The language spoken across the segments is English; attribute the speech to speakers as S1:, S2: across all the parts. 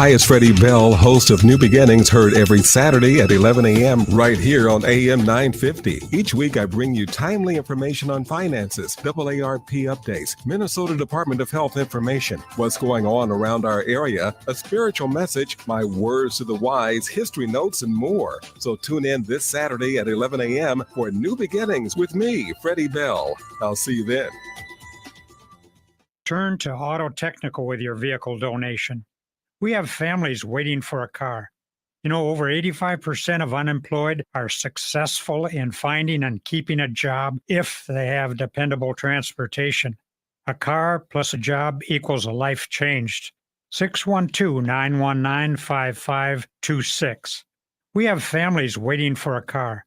S1: Hi, it's Freddie Bell, host of New Beginnings, heard every Saturday at 11 a.m. right here on AM 950. Each week, I bring you timely information on finances, AARP updates, Minnesota Department of Health information, what's going on around our area, a spiritual message, my words to the wise, history notes, and more. So tune in this Saturday at 11 a.m. for New Beginnings with me, Freddie Bell. I'll see you then.
S2: Turn to Auto Technical with your vehicle donation. We have families waiting for a car. You know, over 85% of unemployed are successful in finding and keeping a job if they have dependable transportation. A car plus a job equals a life changed. 612-919-5526. We have families waiting for a car.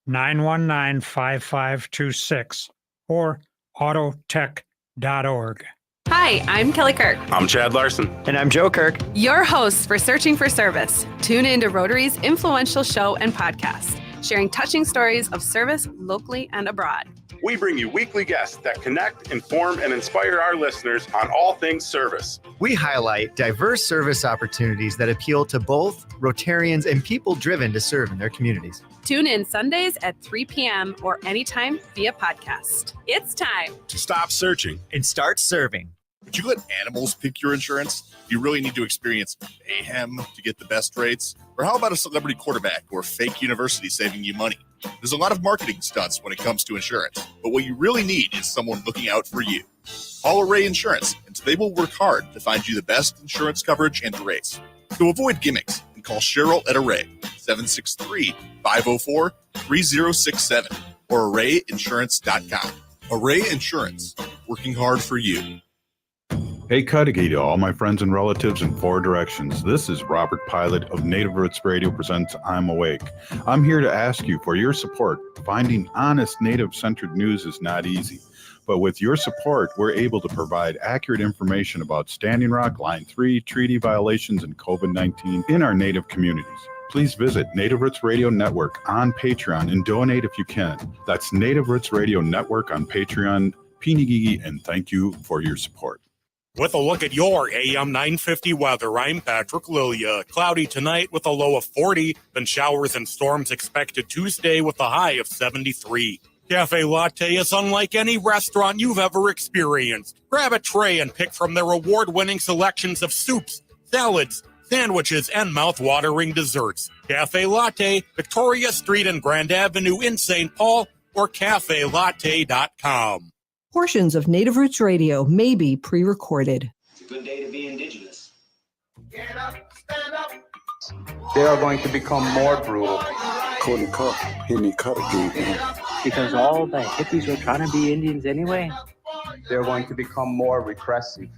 S2: 919-5526 or autotech.org.
S3: Hi, I'm Kelly Kirk.
S4: I'm Chad Larson.
S5: And I'm Joe Kirk.
S3: Your hosts for Searching for Service. Tune in to Rotary's influential show and podcast, sharing touching stories of service locally and abroad.
S4: We bring you weekly guests that connect, inform, and inspire our listeners on all things service.
S5: We highlight diverse service opportunities that appeal to both Rotarians and people driven to serve in their communities.
S3: Tune in Sundays at 3 p.m. or anytime via podcast. It's time
S6: to stop searching
S5: and start serving.
S6: Would you let animals pick your insurance? Do you really need to experience mayhem to get the best rates? Or how about a celebrity quarterback or fake university saving you money? There's a lot of marketing stunts when it comes to insurance, but what you really need is someone looking out for you. Call Array Insurance, and they will work hard to find you the best insurance coverage and rates. So avoid gimmicks and call Cheryl at Array, 763-504-3067 or arrayinsurance.com. Array Insurance, working hard for you.
S7: Hey, Cudahy to all my friends and relatives in four directions. This is Robert Pilot of Native Roots Radio presents I'm Awake. I'm here to ask you for your support. Finding honest Native-centered news is not easy, but with your support, we're able to provide accurate information about Standing Rock, Line 3, treaty violations, and COVID-19 in our Native communities. Please visit Native Roots Radio Network on Patreon and donate if you can. That's Native Roots Radio Network on Patreon. Pinigigi, and thank you for your support.
S8: With a look at your AM 950 weather, I'm Patrick Lilia. Cloudy tonight with a low of 40, then showers and storms expected Tuesday with a high of 73. Cafe Latte is unlike any restaurant you've ever experienced. Grab a tray and pick from their award-winning selections of soups, salads, sandwiches, and mouth-watering desserts. Cafe Latte, Victoria Street and Grand Avenue in St. Paul, or cafelatte.com.
S9: Portions of Native Roots Radio may be pre-recorded.
S10: It's a good day to be indigenous.
S11: Get up, stand up.
S12: They are going to become more brutal.
S13: Couldn't cut, Henny cut again.
S14: Because all the hippies were trying to be Indians anyway.
S12: They're going to become more repressive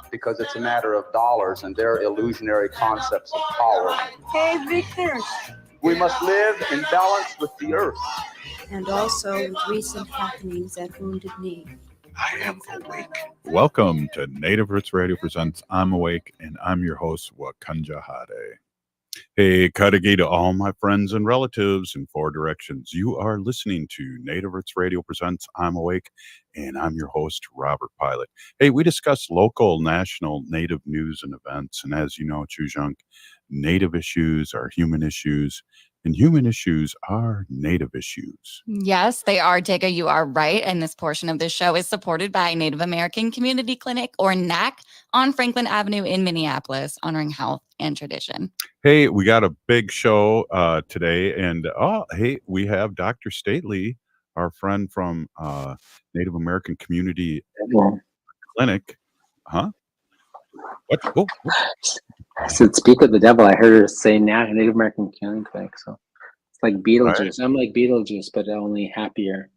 S12: because it's a matter of dollars and their illusionary concepts of power.
S15: Hey, Victor.
S12: We must live in balance with the earth.
S15: And also with recent happenings at Wounded Knee.
S13: I am awake.
S7: Welcome to Native Roots Radio presents I'm Awake, and I'm your host, Wakanja Hade. Hey, Cudahy to all my friends and relatives in four directions. You are listening to Native Roots Radio presents I'm Awake, and I'm your host, Robert Pilot. Hey, we discuss local, national, Native news and events, and as you know, Chujunk, Native issues are human issues, and human issues are Native issues.
S16: Yes, they are, Jacob. You are right. And this portion of the show is supported by Native American Community Clinic, or NACC, on Franklin Avenue in Minneapolis, honoring health and tradition.
S7: Hey, we got a big show today. And hey, we have Dr. Stately, our friend from Native American Community Clinic. Huh? What? Oh.
S14: I said, speak of the devil. I heard her say Native American Community Clinic. So it's like Beetlejuice. Right. I'm like Beetlejuice, but only happier.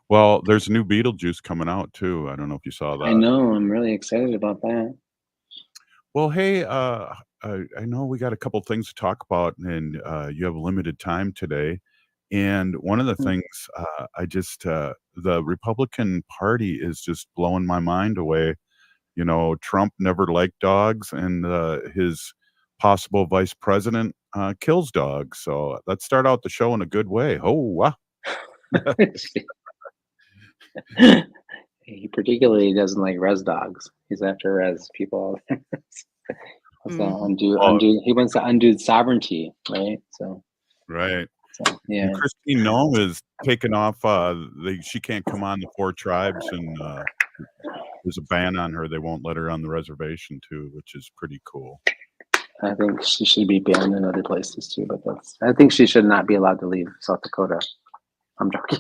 S7: Well, there's a new Beetlejuice coming out too. I don't know if you saw that.
S14: I know. I'm really excited about that.
S7: Well, hey, I know we got a couple things to talk about, and you have limited time today. And one of the things the Republican Party is just blowing my mind away. You know, Trump never liked dogs, and his possible vice president kills dogs. So let's start out the show in a good way. Oh, wow.
S14: He particularly doesn't like res dogs. He's after res people. Undo. He wants to undo sovereignty, right? So.
S7: Right.
S14: So, yeah.
S7: And Christine Nome is taken off. She can't come on the 4 tribes, and there's a ban on her. They won't let her on the reservation too, which is pretty cool.
S14: I think she should be banned in other places too, but I think she should not be allowed to leave South Dakota. I'm joking.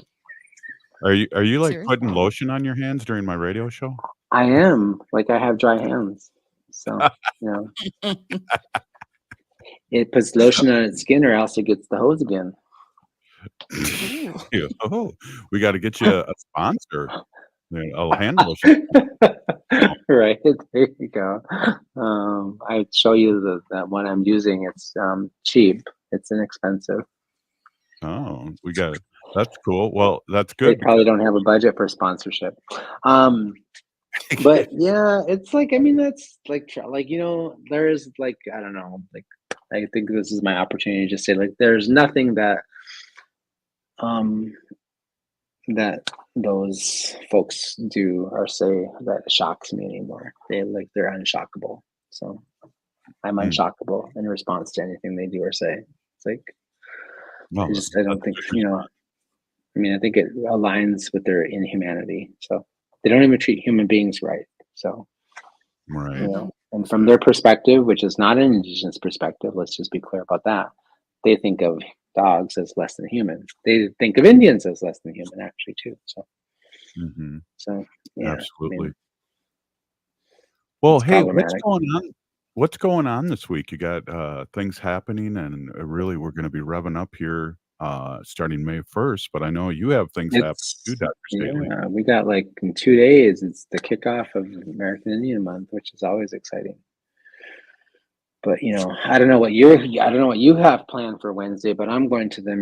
S7: Are you like
S16: Seriously?
S7: putting lotion on your hands during my radio show?
S14: I am. Like, I have dry hands, so it puts lotion on its skin, or else it gets the hose again.
S7: Oh, we got to get you a sponsor. A hand lotion.
S14: Right, there you go. I show you that one I'm using. It's cheap. It's inexpensive.
S7: Oh, we got it. That's cool. Well, that's
S14: They
S7: good.
S14: probably don't have a budget for sponsorship. But yeah, it's like, I mean, that's like there is like, I don't know, like, I think this is my opportunity to just say, like, there's nothing that that those folks do or say that shocks me anymore. They're unshockable. So I'm unshockable in response to anything they do or say. It's like, I don't think, I mean, I think it aligns with their inhumanity. So they don't even treat human beings right. So,
S7: right.
S14: And from their perspective, which is not an indigenous perspective, let's just be clear about that. They think of dogs as less than human. They think of Indians as less than human, actually, too. So, so yeah,
S7: absolutely.
S14: I mean,
S7: well, hey, what's going on? What's going on this week? You got things happening, and really, we're going to be revving up here starting May 1st. But I know you have things happening too, Dr. Staley.
S14: Yeah, we got like in 2 days. It's the kickoff of American Indian Month, which is always exciting. But I don't know what you have planned for Wednesday, but I'm going to the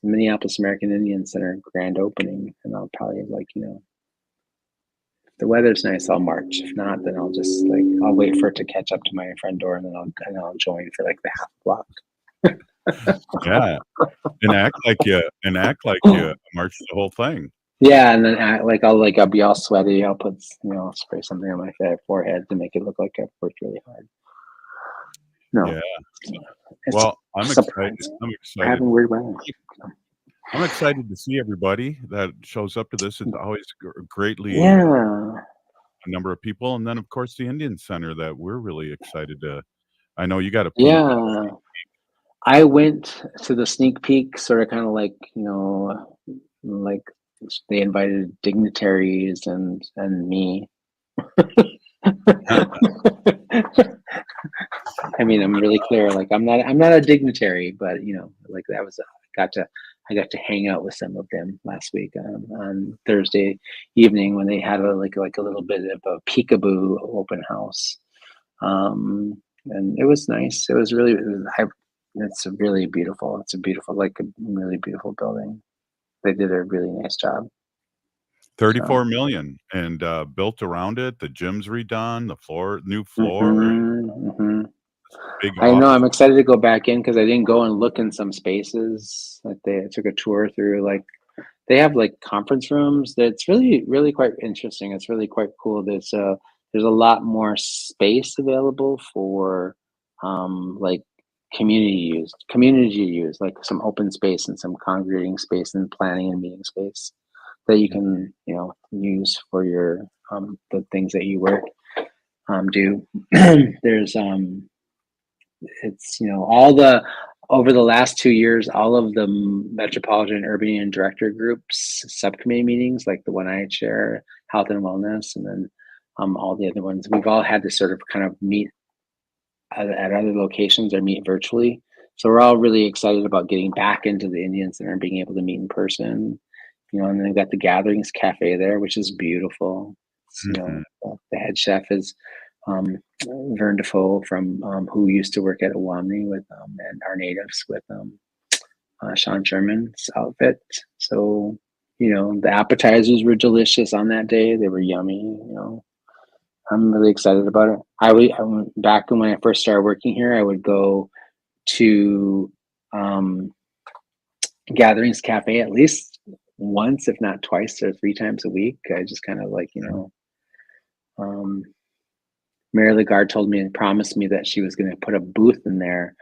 S14: Minneapolis American Indian Center grand opening, and I'll probably if the weather's nice, I'll march. If not, then I'll just I'll wait for it to catch up to my front door, and then I'll join for like the half block.
S7: Yeah, and act like you march the whole thing.
S14: Yeah, and then I'll be all sweaty. I'll put spray something on my forehead to make it look like I've worked really hard. No.
S7: Yeah. Well, I'm excited.
S14: Having weird weather.
S7: I'm excited to see everybody that shows up to this. It's always greatly
S14: a
S7: number of people, and then of course the Indian Center that we're really excited to. I know you got a
S14: Yeah. I went to the sneak peek, sort of kind of like like they invited dignitaries and me. I mean, I'm really clear. Like, I'm not a dignitary, but like that was I got to hang out with some of them last week on Thursday evening when they had a little bit of a peekaboo open house, and it was nice. It was really it's really beautiful. It's a really beautiful building. They did a really nice job.
S7: 34 million and built around it. The gym's redone, new floor. Big
S14: I know. I'm excited to go back in because I didn't go and look in some spaces. I took a tour through. They have conference rooms. That's really, really quite interesting. It's really quite cool. There's a lot more space available for community use, like some open space and some congregating space and planning and meeting space that you can use for your the things that you work do. There's it's over the last 2 years, all of the Metropolitan Urban Director Groups subcommittee meetings, like the one I chair, Health and Wellness, and then all the other ones, we've all had to sort of kind of meet at other locations or meet virtually. So we're all really excited about getting back into the Indian Center and being able to meet in person. And then they've got the Gatherings Cafe there, which is beautiful. The head chef is Vern Defoe from who used to work at Awamni with and our natives with Sean Sherman's outfit. So the appetizers were delicious on that day. They were yummy. I'm really excited about it. I went back when I first started working here. I would go to Gatherings Cafe at least once, if not twice or 3 times a week. I just kind of Mary Lagarde told me and promised me that she was going to put a booth in there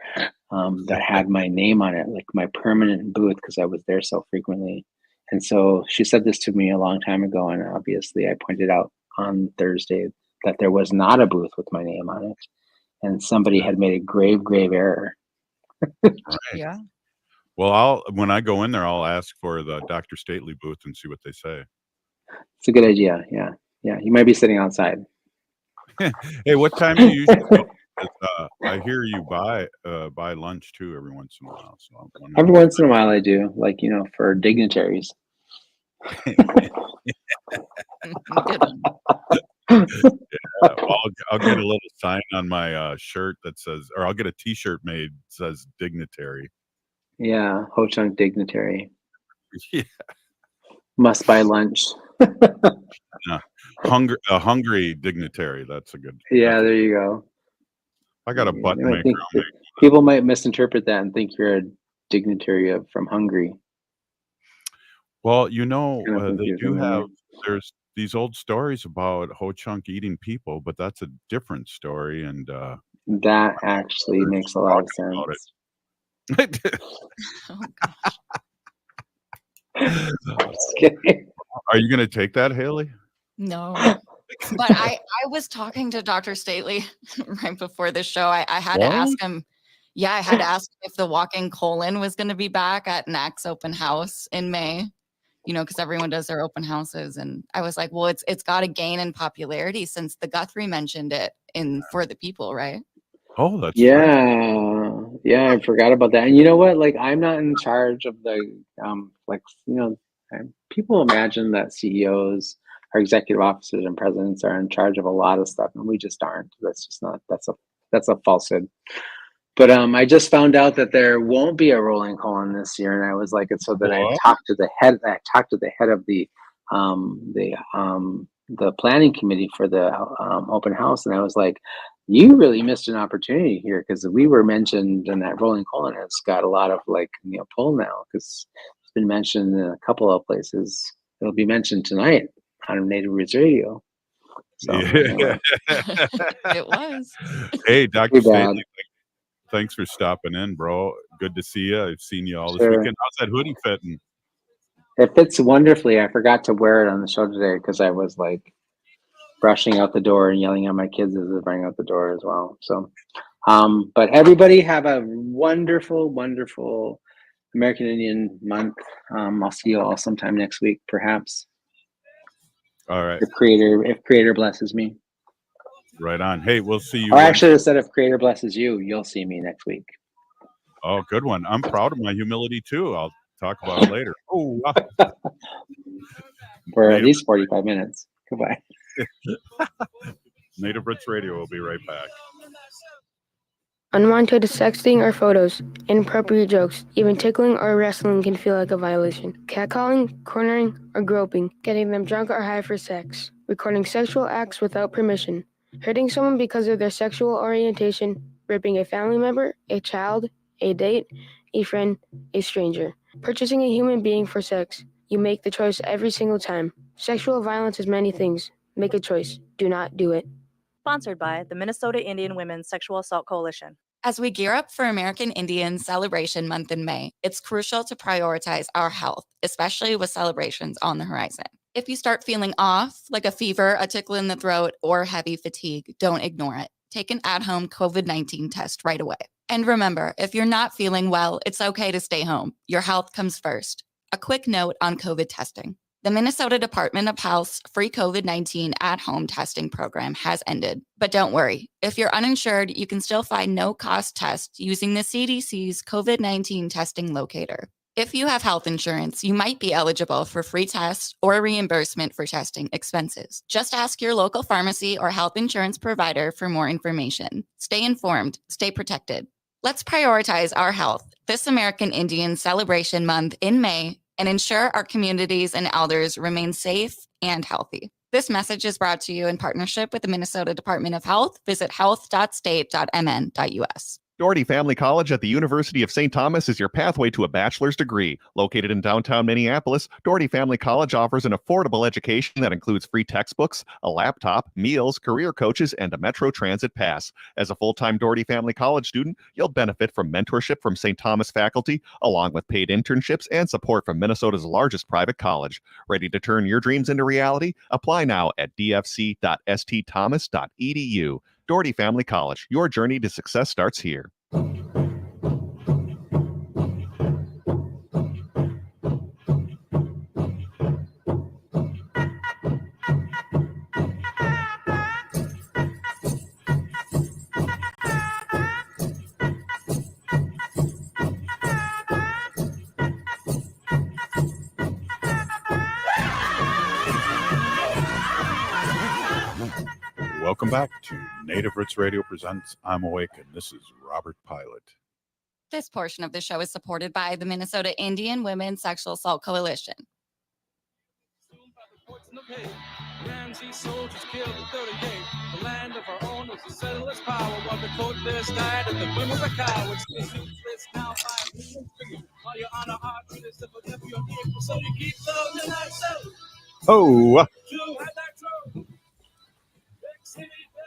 S14: that had my name on it, like my permanent booth, because I was there so frequently. And so she said this to me a long time ago, and obviously I pointed out on Thursday that there was not a booth with my name on it, and somebody had made a grave error.
S7: Right.
S16: Yeah.
S7: Well, when I go in there, I'll ask for the Dr. Stately booth and see what they say.
S14: It's a good idea. Yeah. You might be sitting outside.
S7: Hey, what time do you usually go? I hear you buy lunch too every once in a while. So
S14: Every once in a while I do, like, for dignitaries.
S7: Well, I'll get a little sign on my shirt that says, or I'll get a T-shirt made that says dignitary.
S14: Yeah, Ho Chunk dignitary.
S7: Yeah.
S14: Must buy lunch.
S7: A hungry dignitary. That's a good.
S14: Yeah, there you go.
S7: I got a button maker.
S14: People might misinterpret that and think you're a dignitary from Hungary.
S7: Well, they do have. There's these old stories about Ho Chunk eating people, but that's a different story, and
S14: that actually makes a lot of sense.
S16: Oh, gosh.
S14: Just kidding.
S7: Are you going to take that, Haley?
S16: No. But I was talking to Dr. Stately right before the show. I had to ask him. Yeah, I had to ask him if the walk-in colon was going to be back at NACC's open house in May. Because everyone does their open houses, and I was like, well, it's got to gain in popularity since the Guthrie mentioned it in For the People, right?
S7: Oh, that's
S14: yeah. I forgot about that. And you know what? Like, I'm not in charge of the people imagine that CEOs or executive officers and presidents are in charge of a lot of stuff, and we just aren't. That's just not. That's a falsehood. But I just found out that there won't be a rolling colon this year, and I was like, so then I talked to the head. I talked to the head of the planning committee for the open house, and I was like, you really missed an opportunity here, because we were mentioned, and that rolling colon has got a lot of pull now, because it's been mentioned in a couple of places. It'll be mentioned tonight on Native Roots Radio. So anyway.
S16: It was.
S7: Hey, Dr. Stately. Thanks for stopping in, bro. Good to see you. I've seen you all this weekend. How's that hoodie fitting?
S14: It fits wonderfully. I forgot to wear it on the show today because I was brushing out the door and yelling at my kids as they're running out the door as well. So, but everybody have a wonderful, wonderful American Indian month. I'll see you all sometime next week, perhaps.
S7: All right.
S14: If Creator blesses me.
S7: Right on. Hey, we'll see you.
S14: Or actually, instead of Creator blesses you, you'll see me next week.
S7: Oh, good one. I'm proud of my humility too. I'll talk about it later. Oh, wow.
S14: For at least 45 minutes. Goodbye.
S7: Native Roots Radio will be right back.
S17: Unwanted sexting or photos, inappropriate jokes, even tickling or wrestling can feel like a violation. Catcalling, cornering, or groping, getting them drunk or high for sex, recording sexual acts without permission, hurting someone because of their sexual orientation, raping a family member, a child, a date, a friend, a stranger, purchasing a human being for sex. You make the choice every single time. Sexual violence is many things. Make a choice. Do not do it.
S18: Sponsored by the Minnesota Indian Women's Sexual Assault Coalition.
S16: As we gear up for American Indian Celebration Month in May, it's crucial to prioritize our health, especially with celebrations on the horizon. If you start feeling off, like a fever, a tickle in the throat, or heavy fatigue, don't ignore it. Take an at-home COVID-19 test right away. And remember, if you're not feeling well, it's okay to stay home. Your health comes first. A quick note on COVID testing. The Minnesota Department of Health's free COVID-19 at-home testing program has ended. But don't worry, if you're uninsured, you can still find no-cost tests using the CDC's COVID-19 testing locator. If you have health insurance, you might be eligible for free tests or reimbursement for testing expenses. Just ask your local pharmacy or health insurance provider for more information. Stay informed, stay protected. Let's prioritize our health this American Indian Celebration Month in May and ensure our communities and elders remain safe and healthy. This message is brought to you in partnership with the Minnesota Department of Health. Visit health.state.mn.us.
S19: Doherty Family College at the University of St. Thomas is your pathway to a bachelor's degree. Located in downtown Minneapolis, Doherty Family College offers an affordable education that includes free textbooks, a laptop, meals, career coaches, and a Metro Transit pass. As a full-time Doherty Family College student, you'll benefit from mentorship from St. Thomas faculty, along with paid internships and support from Minnesota's largest private college. Ready to turn your dreams into reality? Apply now at dfc.stthomas.edu. Doherty Family College. Your journey to success starts here.
S7: Welcome back to Native Roots Radio presents I'm Awake, and this is Robert Pilot.
S16: This portion of the show is supported by the Minnesota Indian Women's Sexual Assault Coalition.
S20: Ramsey soldiers killed in 38. The land of our own was the settlers' power. While the Cortez died at the whim of a coward. It's now while you're on a hard minutes of a W equal. So you keep those in that cell.
S7: Oh,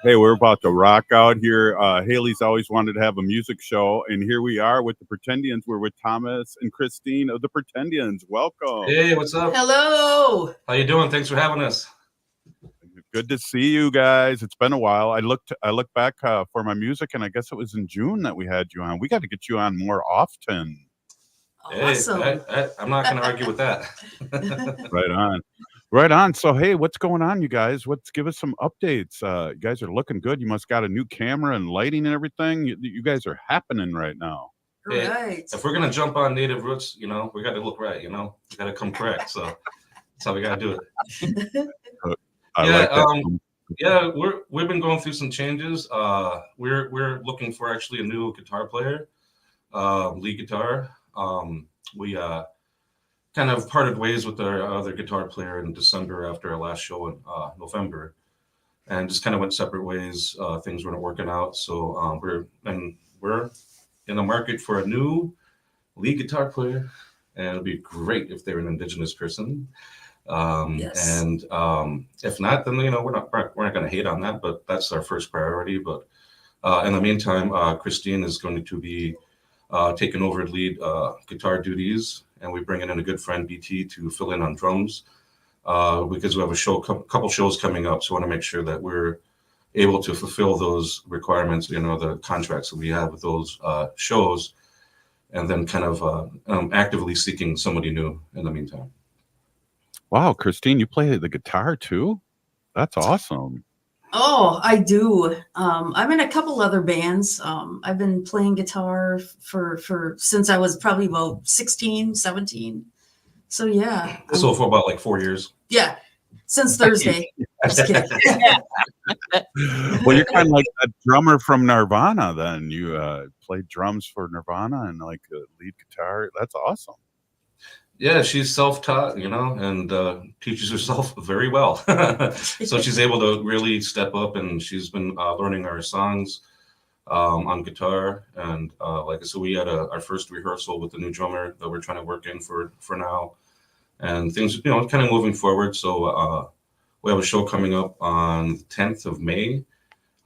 S7: hey, we're about to rock out here. Haley's always wanted to have a music show, and here we are with the Pretendians. We're with Thomas and Christine of the Pretendians. Welcome.
S21: Hey, what's up?
S22: Hello.
S21: How you doing? Thanks for having us.
S7: Good to see you guys. It's been a while. I looked back for my music, and I guess it was in June that we had you on. We got to get you on more often.
S22: Awesome.
S21: Hey, I'm not going to argue with that.
S7: Right on. Right on. So, hey, what's going on, you guys? Give us some updates. You guys are looking good. You must got a new camera and lighting and everything. You guys are happening right now.
S21: Hey,
S22: Right.
S21: if we're going to jump on Native Roots, we got to look right, we got to come correct. So that's how we got to do it.
S7: I like that.
S21: We've been going through some changes. We're looking for actually a new guitar player, lead guitar. We kind of parted ways with our other guitar player in December after our last show in November, and just kind of went separate ways. Things weren't working out, so we're in the market for a new lead guitar player, and it'd be great if they're an Indigenous person.
S22: Yes.
S21: And if not, then we're not going to hate on that, but that's our first priority. But in the meantime, Christine is going to be taking over lead guitar duties, and we bring in a good friend BT to fill in on drums because we have a couple shows coming up, so we want to make sure that we're able to fulfill those requirements, the contracts that we have with those shows, and then kind of actively seeking somebody new in the meantime.
S7: Wow, Christine, you play the guitar too? That's awesome.
S22: Oh, I do. I'm in a couple other bands. I've been playing guitar for since I was probably about 16, 17. So yeah.
S21: So for about like 4 years.
S22: Yeah. Since Thursday. Just kidding.
S7: Well, you're kind of like a drummer from Nirvana then. You played drums for Nirvana and like lead guitar. That's awesome.
S21: Yeah, she's self-taught, and teaches herself very well. So she's able to really step up, and she's been learning our songs on guitar. And like I said, we had our first rehearsal with the new drummer that we're trying to work in for now. And things, kind of moving forward. So we have a show coming up on the 10th of May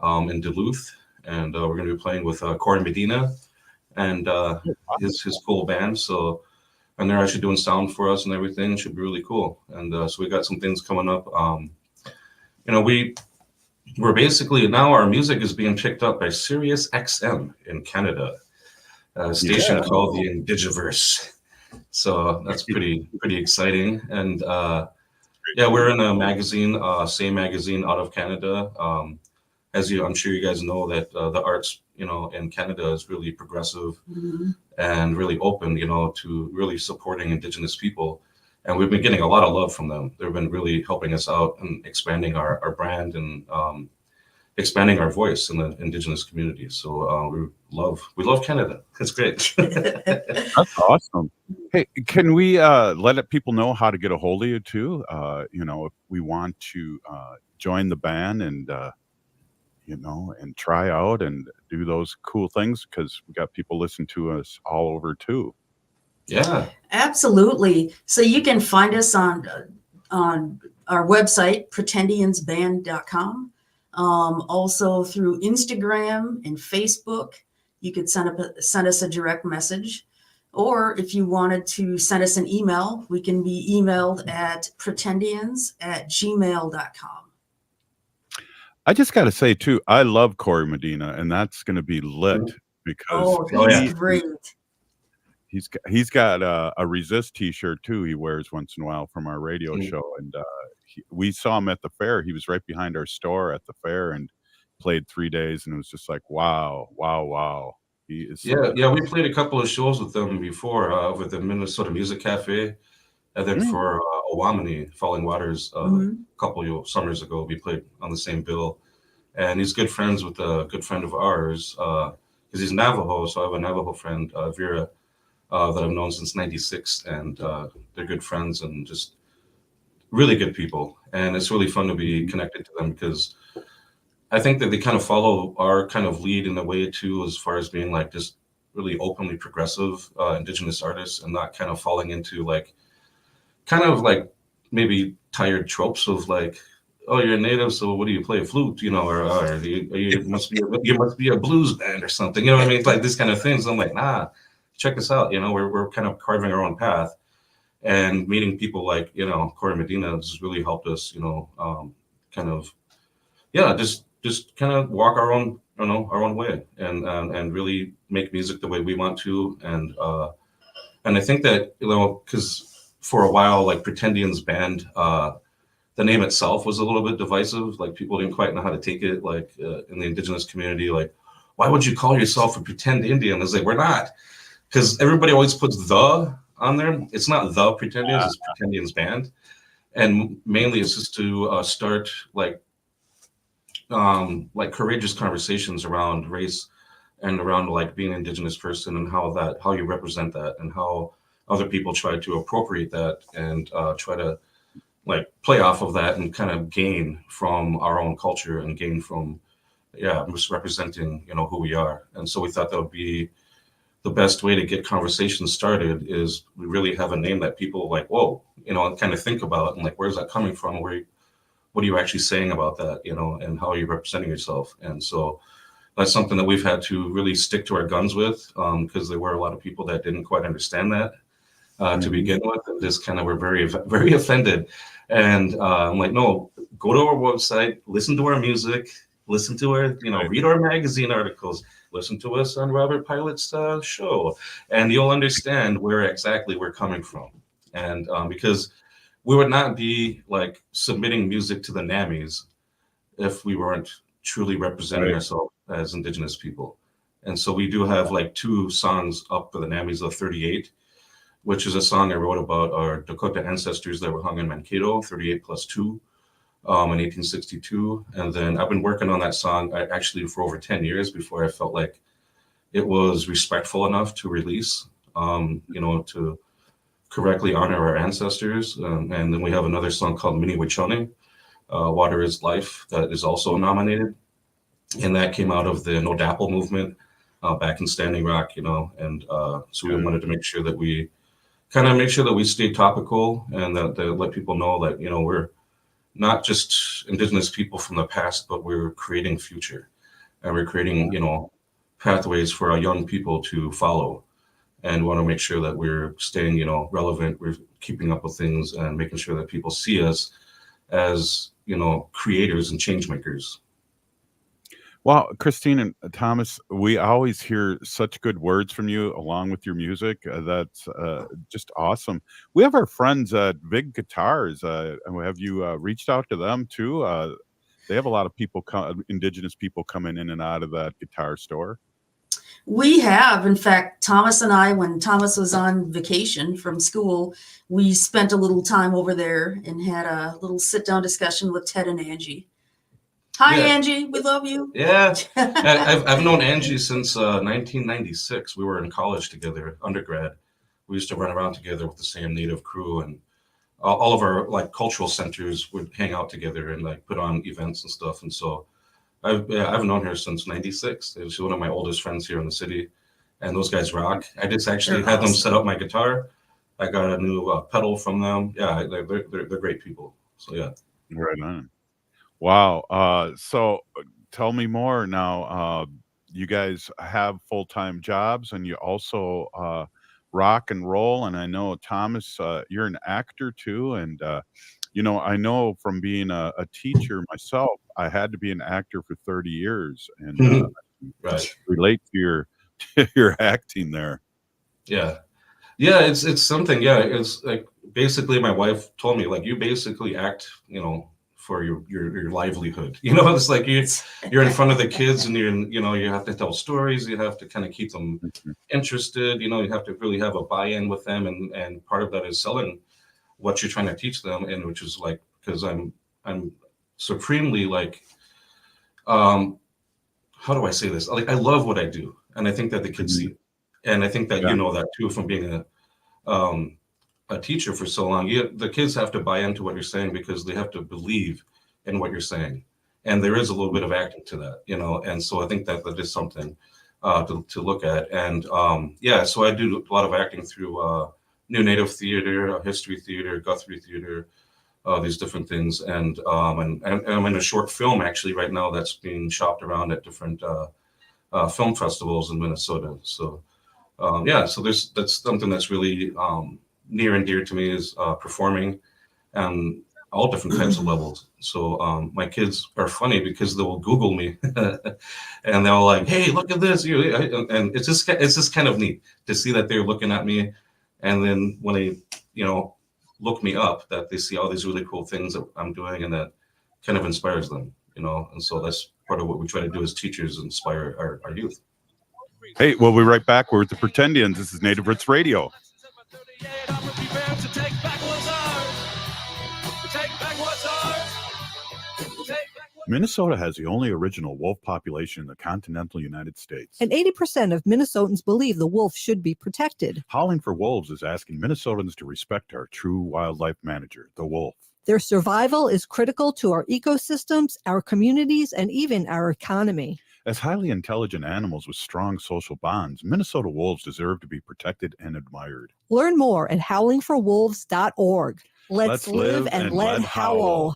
S21: in Duluth, and we're going to be playing with Corey Medina and his cool band. So. And they're actually doing sound for us and everything. It should be really cool. And so we got some things coming up. We're basically now our music is being picked up by Sirius XM in Canada, a station called the Indigiverse. So that's pretty exciting. And we're in a magazine, Say magazine out of Canada. I'm sure you guys know that the arts, in Canada is really progressive and really open, to really supporting Indigenous people. And we've been getting a lot of love from them. They've been really helping us out and expanding our brand and expanding our voice in the Indigenous community. So we love Canada. It's great.
S7: That's awesome. Hey, can we let people know how to get a hold of you too? If we want to join the band and and try out and do those cool things, because we got people listening to us all over too.
S21: Yeah,
S22: absolutely. So you can find us on our website, pretendiansband.com. Also through Instagram and Facebook. You could send us a direct message. Or if you wanted to send us an email, we can be emailed at pretendians@gmail.com.
S7: I just got to say too, I love Corey Medina, and that's going to be lit because
S22: he's great.
S7: He's got a Resist T-shirt too. He wears once in a while from our radio show, and we saw him at the fair. He was right behind our store at the fair and played 3 days, and it was just like wow. He is
S21: yeah. We played a couple of shows with them before with the Minnesota Music Cafe, and then for Owamini, Falling Waters, a couple of summers ago, we played on the same bill. And he's good friends with a good friend of ours because he's Navajo. So I have a Navajo friend, Vera, that I've known since '96, and they're good friends and just really good people. And it's really fun to be connected to them because I think that they kind of follow our kind of lead in a way too, as far as being like just really openly progressive Indigenous artists and not kind of falling into like kind of like maybe tired tropes of like, oh, you're a native, so what do you play, a flute, or you must be a blues band or something, you know what I mean? Like these kind of things. I'm like, nah, check us out. We're kind of carving our own path, and meeting people like Corey Medina has really helped us, just kind of walk our own way and really make music the way we want to, and I think that because for a while like Pretendians band. The name itself was a little bit divisive. Like people didn't quite know how to take it. Like in the Indigenous community, like, why would you call yourself a pretend Indian? It's like, we're not, because everybody always puts the on there. It's not the Pretendians, it's Pretendians band. And mainly it's just to start like courageous conversations around race and around like being an Indigenous person and how you represent that and how other people try to appropriate that and try to like play off of that and kind of gain from our own culture and gain from, misrepresenting, who we are. And so we thought that would be the best way to get conversations started is we really have a name that people like, whoa, kind of think about and like, where's that coming from? What are you actually saying about that? And how are you representing yourself? And so that's something that we've had to really stick to our guns with because there were a lot of people that didn't quite understand that to begin with, and just kind of were very, very offended. And I'm like, no, go to our website, listen to our music, listen to our, read our magazine articles, listen to us on Robert Pilot's show, and you'll understand where exactly we're coming from. And because we would not be like submitting music to the NAMIs if we weren't truly representing ourselves as Indigenous people. And so we do have like 2 songs up for the NAMIs of 38, which is a song I wrote about our Dakota ancestors that were hung in Mankato, 38 plus 2, in 1862. And then I've been working on that song actually for over 10 years before I felt like it was respectful enough to release, to correctly honor our ancestors. And then we have another song called Mini Wichone, Water is Life, that is also nominated. And that came out of the No Dapple movement back in Standing Rock, and so we wanted to make sure that we stay topical and that let people know that, we're not just Indigenous people from the past, but we're creating future and we're creating, pathways for our young people to follow, and want to make sure that we're staying, relevant. We're keeping up with things and making sure that people see us as, creators and change makers.
S7: Well, Christine and Thomas, we always hear such good words from you along with your music. That's just awesome. We have our friends at Big Guitars. Have you reached out to them too? They have a lot of people, Indigenous people coming in and out of that guitar store.
S22: We have. In fact, Thomas and I, when Thomas was on vacation from school, we spent a little time over there and had a little sit-down discussion with Ted and Angie. Hi, Angie. We love you.
S21: Yeah. I've known Angie since 1996. We were in college together, undergrad. We used to run around together with the same Native crew, and all of our like cultural centers would hang out together and like put on events and stuff. And so I've known her since '96. She's one of my oldest friends here in the city, and those guys rock. I just actually had them set up my guitar. I got a new pedal from them. Yeah, they're great people. So yeah.
S7: Right on. Wow. So tell me more now. You guys have full-time jobs, and you also rock and roll. And I know, Thomas, you're an actor too. And I know from being a teacher myself, I had to be an actor for 30 years, and
S21: Right.
S7: relate to your acting there.
S21: Yeah. Yeah, it's something. Yeah, it's like basically my wife told me, like, you basically act, for your livelihood. It's like you're in front of the kids, and you have to tell stories. You have to kind of keep them interested. You have to really have a buy-in with them, and part of that is selling what you're trying to teach them, and which is like, because I'm supremely like, how do I say this? Like, I love what I do, and I think that the kids see it. And I think that you know that too from being a teacher for so long. The kids have to buy into what you're saying because they have to believe in what you're saying. And there is a little bit of acting to that, and so I think that is something to look at. And so I do a lot of acting through New Native Theater, History Theater, Guthrie Theater, these different things. And I'm in a short film actually right now that's being shopped around at different film festivals in Minnesota. So so that's something that's really near and dear to me, is performing and all different types of levels. So my kids are funny because they will Google me and they'll like, hey, look at this. And it's just kind of neat to see that they're looking at me. And then when they, look me up, that they see all these really cool things that I'm doing, and that kind of inspires them, And so that's part of what we try to do as teachers, inspire our youth.
S7: Hey, we'll be right back. We're with the Pretendians. This is Native Roots Radio. Minnesota has the only original wolf population in the continental United States.
S9: And 80% of Minnesotans believe the wolf should be protected.
S7: Howling for Wolves is asking Minnesotans to respect our true wildlife manager, the wolf.
S9: Their survival is critical to our ecosystems, our communities, and even our economy.
S7: As highly intelligent animals with strong social bonds, Minnesota wolves deserve to be protected and admired.
S9: Learn more at howlingforwolves.org. Let's live and let howl.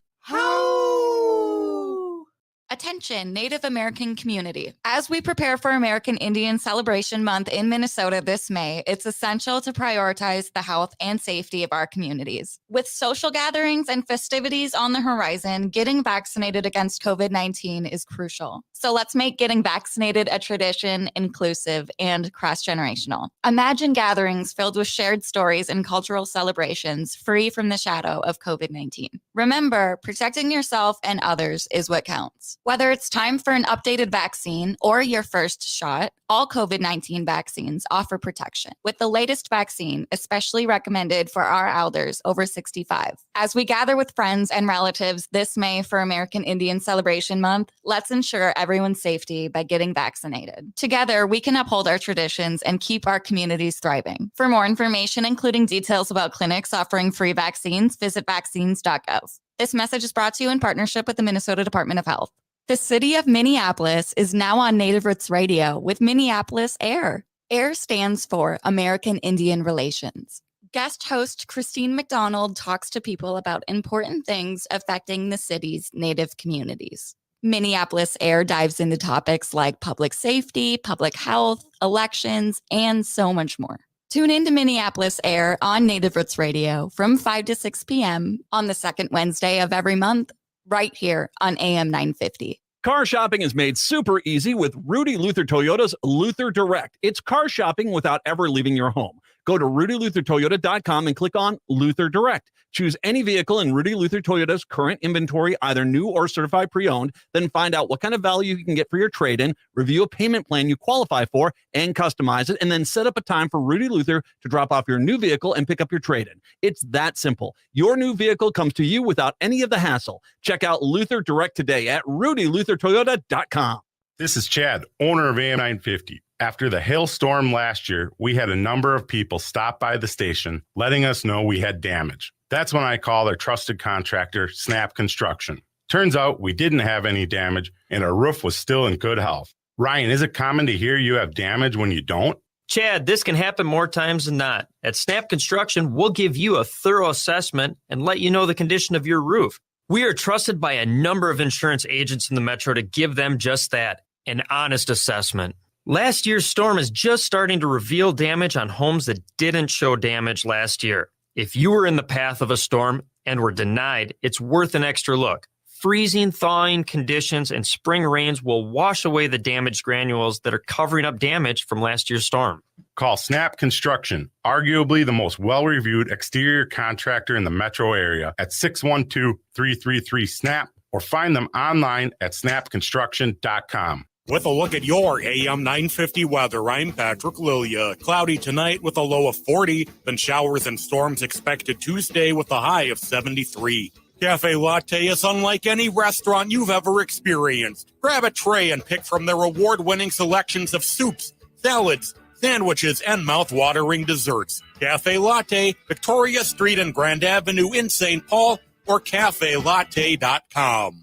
S16: Attention, Native American community. As we prepare for American Indian Celebration Month in Minnesota this May, it's essential to prioritize the health and safety of our communities. With social gatherings and festivities on the horizon, getting vaccinated against COVID-19 is crucial. So let's make getting vaccinated a tradition, inclusive, and cross-generational. Imagine gatherings filled with shared stories and cultural celebrations, free from the shadow of COVID-19. Remember, protecting yourself and others is what counts. Whether it's time for an updated vaccine or your first shot, all COVID-19 vaccines offer protection, with the latest vaccine especially recommended for our elders over 65. As we gather with friends and relatives this May for American Indian Celebration Month, let's ensure everyone's safety by getting vaccinated. Together, we can uphold our traditions and keep our communities thriving. For more information, including details about clinics offering free vaccines, visit vaccines.gov. This message is brought to you in partnership with the Minnesota Department of Health. The city of Minneapolis is now on Native Roots Radio with Minneapolis AIR. AIR stands for American Indian Relations. Guest host Christine McDonald talks to people about important things affecting the city's Native communities. Minneapolis AIR dives into topics like public safety, public health, elections, and so much more. Tune in to Minneapolis AIR on Native Roots Radio from 5 to 6 p.m. on the second Wednesday of every month, right here on AM 950.
S1: Car shopping is made super easy with Rudy Luther Toyota's Luther Direct. It's car shopping without ever leaving your home. Go to rudyluthertoyota.com and click on Luther Direct. Choose any vehicle in Rudy Luther Toyota's current inventory, either new or certified pre-owned, then find out what kind of value you can get for your trade-in, review a payment plan you qualify for, and customize it, and then set up a time for Rudy Luther to drop off your new vehicle and pick up your trade-in. It's that simple. Your new vehicle comes to you without any of the hassle. Check out Luther Direct today at rudyluthertoyota.com.
S4: This is Chad, owner of AM 950. After the hailstorm last year, we had a number of people stop by the station letting us know we had damage. That's when I call their trusted contractor, Snap Construction. Turns out we didn't have any damage and our roof was still in good health. Ryan, is it common to hear you have damage when you don't?
S2: Chad, this can happen more times than not. At Snap Construction, we'll give you a thorough assessment and let you know the condition of your roof. We are trusted by a number of insurance agents in the metro to give them just that, an honest assessment. Last year's storm is just starting to reveal damage on homes that didn't show damage last year. If you were in the path of a storm and were denied, it's worth an extra look. Freezing, thawing conditions and spring rains will wash away the damaged granules that are covering up damage from last year's storm.
S4: Call Snap Construction, arguably the most well-reviewed exterior contractor in the metro area, at 612-333-SNAP, or find them online at snapconstruction.com.
S8: With a look at your AM 950 weather, I'm Patrick Lilia. Cloudy tonight with a low of 40, then showers and storms expected Tuesday with a high of 73. Cafe Latte is unlike any restaurant you've ever experienced. Grab a tray and pick from their award-winning selections of soups, salads, sandwiches, and mouth-watering desserts. Cafe Latte, Victoria Street and Grand Avenue in St. Paul, or cafelatte.com.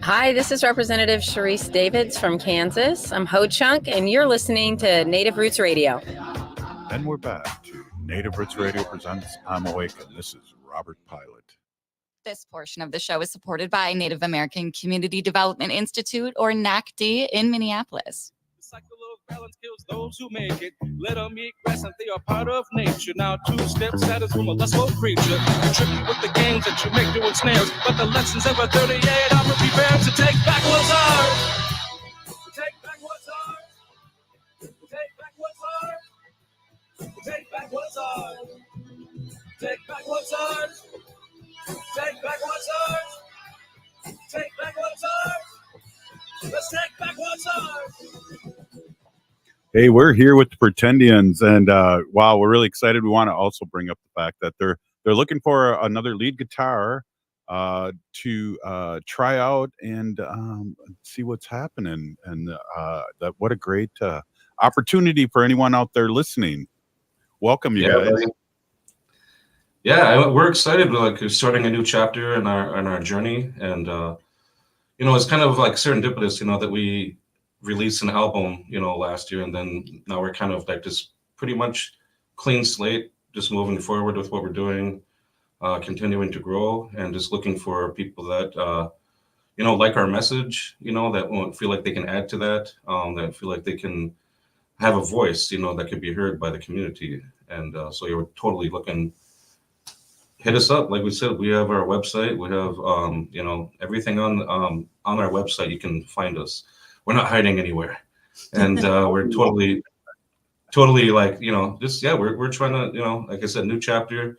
S3: Hi, this is Representative Sharice Davids from Kansas. I'm Ho Chunk, and you're listening to Native Roots Radio.
S7: And we're back to Native Roots Radio presents I'm Awake, and this is Robert Pilot.
S16: This portion of the show is supported by Native American Community Development Institute, or NACC, in Minneapolis.
S20: The cycle of balance kills those who make it. Let them eat grass and they are part of nature. Now 2 steps that is from a lustful creature. You tricky with the games that you make doing snares, but the lessons of a 38 are prepared to take back what's ours. Take back what's ours. Take back what's ours. Take back what's ours. Take back what's ours. Take back what's ours. Take back what's ours. Let's take back what's ours.
S7: Hey, we're here with the Pretendians, and wow, we're really excited. We want to also bring up the fact that they're looking for another lead guitar to try out and see what's happening. And that what a great opportunity for anyone out there listening. Welcome, you guys.
S21: Yeah, we're excited. We're like starting a new chapter in our journey, and it's kind of like serendipitous, that we released an album, last year, and then now we're kind of like just pretty much clean slate, just moving forward with what we're doing, continuing to grow, and just looking for people that like our message, that won't feel like they can add to that, that feel like they can have a voice, that could be heard by the community. And so you're totally looking, hit us up. Like we said, we have our website. We have, everything on our website. You can find us. We're not hiding anywhere. And we're totally like, we're trying to, like I said, new chapter,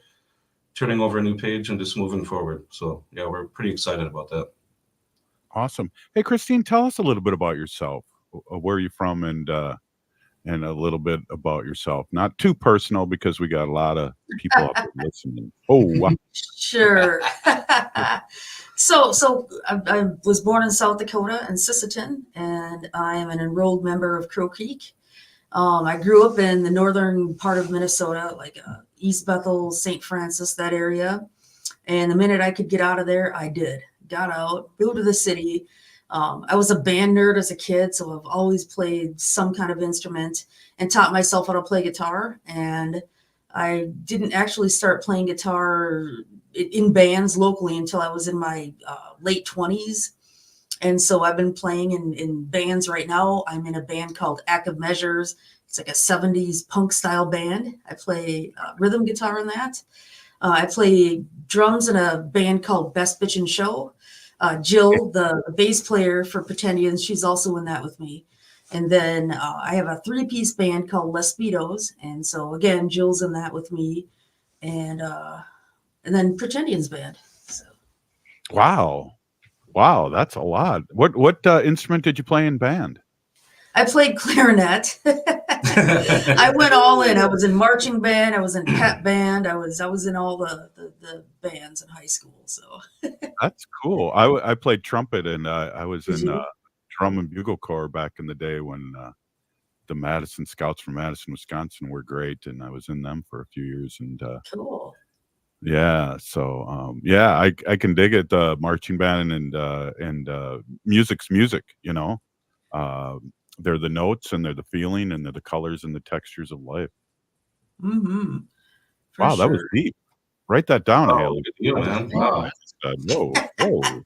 S21: turning over a new page and just moving forward. So yeah, we're pretty excited about that.
S7: Awesome. Hey, Christine, tell us a little bit about yourself. Where are you from, and a little bit about yourself. Not too personal, because we got a lot of people out there listening. Oh, wow.
S22: Sure. So I was born in South Dakota in Sisseton, and I am an enrolled member of Crow Creek. I grew up in the northern part of Minnesota, like East Bethel, St. Francis, that area. And the minute I could get out of there, I did. Got out, moved to the city. I was a band nerd as a kid, so I've always played some kind of instrument and taught myself how to play guitar. And I didn't actually start playing guitar in bands locally until I was in my late 20s. And so I've been playing in bands right now. I'm in a band called Active Measures. It's like a 70s punk style band. I play rhythm guitar in that. I play drums in a band called Best Bitchin' Show. Jill, the bass player for Pretendians, she's also in that with me. And then I have a 3-piece band called Les Speedos. And so again, Jill's in that with me. And then Pretendians band. So.
S7: Wow, that's a lot. What instrument did you play in band?
S22: I played clarinet. I went all in. I was in marching band. I was in pep band. I was in all the bands in high school. So
S7: that's cool. I played trumpet, and I was in drum and bugle corps back in the day when the Madison Scouts from Madison, Wisconsin were great, and I was in them for a few years. And
S22: cool.
S7: Yeah. So yeah, I can dig it. Marching band and music's music. You know, they're the notes and they're the feeling and they're the colors and the textures of life.
S22: Mm-hmm. For
S7: Wow, that was
S22: sure.
S7: deep. Write that down,
S21: Oh,
S7: Haley.
S21: look at you,
S7: That was
S21: man.
S7: deep.
S21: Wow.
S7: Whoa, whoa.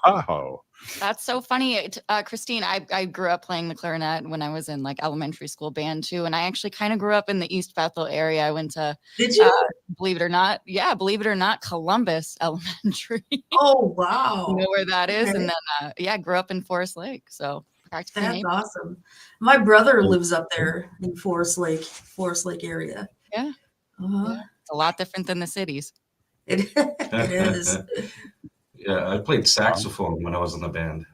S7: Wow.
S16: That's so funny. Christine, I grew up playing the clarinet when I was in like elementary school band too. And I actually kind of grew up in the East Bethel area. I went to,
S22: Did you?
S16: believe it or not, believe it or not, Columbus Elementary.
S22: Oh,
S16: You
S22: wow.
S16: know where that is?
S22: Okay.
S16: And then, grew up in Forest Lake. So practically
S22: That's
S16: neighbor.
S22: awesome. My brother lives up there in Forest Lake area.
S16: Yeah.
S22: Uh-huh.
S16: It's a lot different than the cities.
S22: It is.
S21: Yeah, I played saxophone when I was in the band.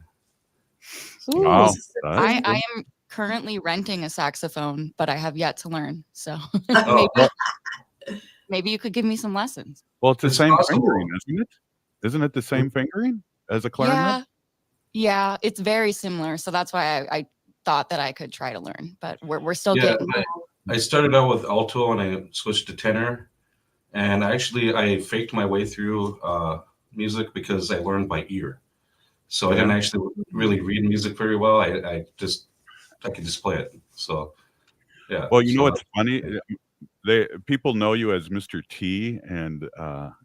S16: Ooh,
S7: Wow.
S16: I am currently renting a saxophone, but I have yet to learn. So
S21: Oh,
S16: maybe you could give me some lessons.
S7: Well, it's the
S21: It's
S7: same
S21: possible.
S7: fingering, isn't it? Isn't it the same fingering as a clarinet?
S16: Yeah, it's very similar. So that's why I thought that I could try to learn, but we're still
S21: Yeah,
S16: getting.
S21: I started out with alto and I switched to tenor. And actually, I faked my way through music because I learned by ear. So I didn't actually really read music very well. I could just play it. So yeah.
S7: Well, you know
S21: so
S7: what's funny? People know you as Mr. T, and